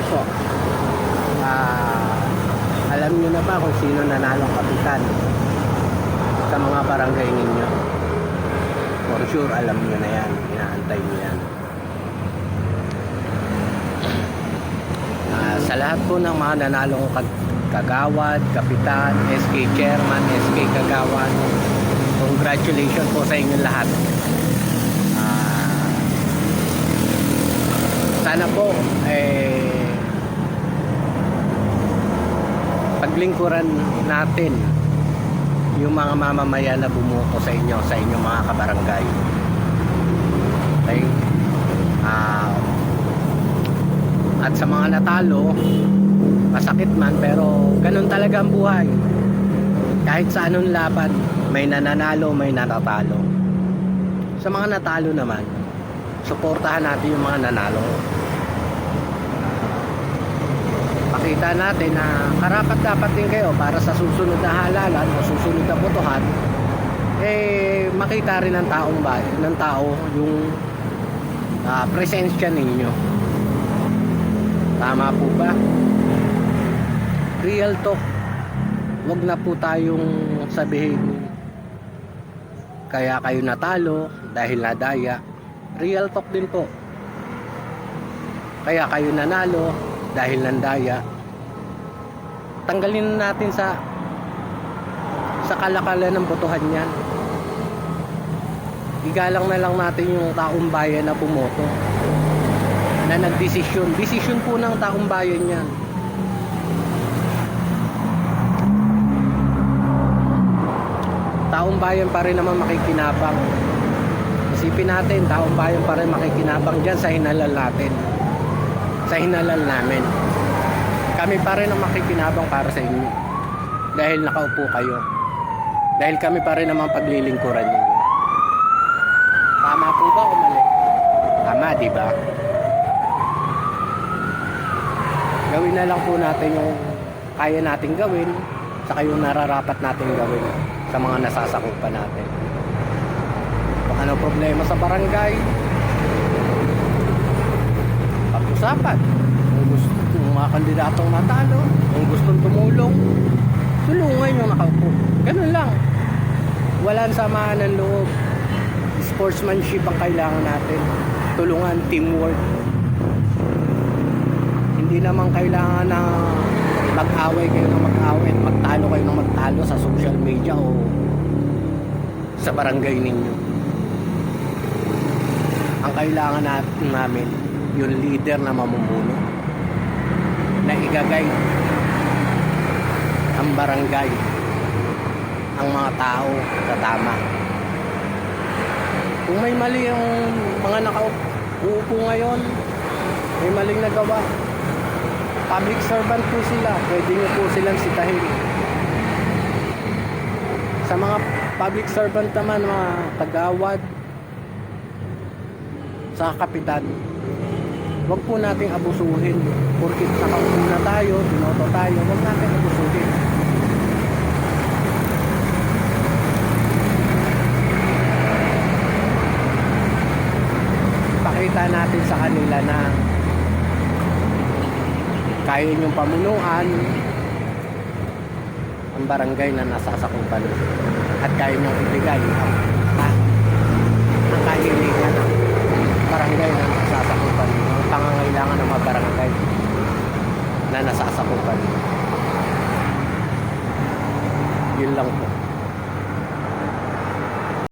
po. Alam niyo na ba kung sino nanalong kapitan sa mga barangay ninyo? For sure, alam niyo na yan. Inaantay niyo yan. Sa lahat po ng mga nanalong kagawad, kapitan, SK chairman, SK kagawad, congratulations po sa inyo lahat. Sana po paglingkuran natin yung mga mamamayan na bumuto sa inyo, sa inyong mga kabarangay. Okay? At sa mga natalo, masakit man, pero ganun talaga ang buhay. Kahit sa anong laban, may nananalo, may natatalo. Sa mga natalo naman, suportahan natin yung mga nanalo. Pakita natin na karapat dapat din kayo para sa susunod na halalan o susunod na botohan, makita rin ng taong bayan, ng tao yung presensya ninyo. Tama po ba? Real talk. Huwag na po tayong sabihin kaya kayo natalo dahil nadaya. Real talk din po. Kaya kayo nanalo dahil nandaya. Tanggalin natin sa kalakalan ng botohan yan. Igalang na lang natin yung taong bayan na bumoto, na nagdesisyon. Desisyon po ng taong bayan yan. Taong bayan pa rin naman makikinabang. Isipin natin, taong bayan pa rin makikinabang dyan sa hinalal natin, sa hinalal namin. Kami pa rin ang makikinabang para sa inyo dahil nakaupo kayo, dahil kami pa rin naman paglilingkuran ninyo. Tama po ba o mali? Tama, di ba? Gawin na lang po natin yung kaya nating gawin, saka yung nararapat nating gawin sa mga nasasakupan natin. Kung ano problema sa barangay, pag-usapan. Kung gusto yung mga kandidatong matalo, kung gustong tumulong, tulungan yung nakaupo. Ganun lang. Walang samaan ng loob. Sportsmanship ang kailangan natin. Tulungan, teamwork. Hindi naman kailangan na mag-away kayo ng mag-away, magtalo kayo ng magtalo sa social media o sa barangay ninyo. Ang kailangan namin yung leader na mamumuno, na igagay ang barangay, ang mga tao sa tama. Kung may mali yung mga nakaupo ngayon, may maling nagawa, public servant po sila, pwede nyo po silang sitahin. Sa mga public servant naman, mga kagawad, sa kapitan, huwag po nating abusuhin. Porkit nakaupo na tayo, binoto tayo, huwag natin abusuhin. Pakita natin sa kanila na kaya niyong pamunuan ang barangay na nasasakupan at kaya niyong ibigay ang kahilingan ng barangay na nasasakupan, ang pangangailangan ng mga barangay na nasasakupan. Yun lang po.